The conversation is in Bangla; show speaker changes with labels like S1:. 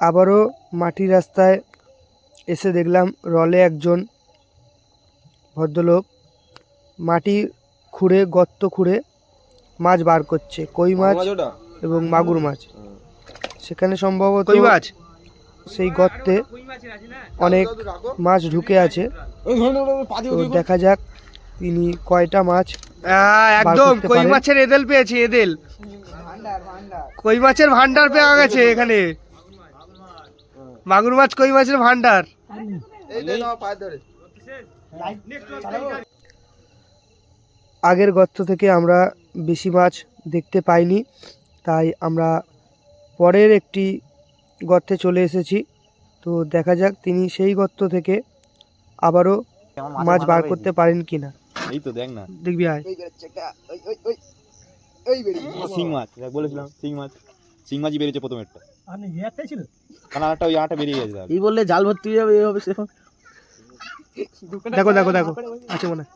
S1: আবারও মাটির রাস্তায় এসে দেখলাম রলে একজন ভদ্রলোক মাটি খুঁড়ে গর্ত খুঁড়ে মাছ বার করছে, কই মাছ এবং মাগুর মাছ। সেখানে সম্ভবত কই মাছ, সেই গর্তে অনেক মাছ ঢুকে আছে। তো দেখা যাক তিনি কয়টা মাছ একদম কই মাছের এদেল পেয়েছে, এদেল কই মাছের ভান্ডার পেয়ে গেছে এখানে। মাগুর মাছ কই মাছের ভান্ডার। আগের গর্ত থেকে আমরা বেশি মাছ দেখতে পাইনি, তাই আমরা পরের একটি গর্তে চলে এসেছি। তো দেখা যাক তিনি সেই গর্ত থেকে আবারও মাছ বার করতে পারেন কিনা।
S2: এই তো দেখ না,
S1: দেখবি আয়
S2: শিং মাছ বলেছিলাম, শিং মাছই বেরিয়েছে প্রথম একটা, কারণ আরেকটা ওই আটা বেরিয়ে গেছে।
S3: এই বললে জাল ভর্তি হয়ে যাবে, এই হবে সেরকম।
S1: দেখো দেখো দেখো আছে মনে হয়।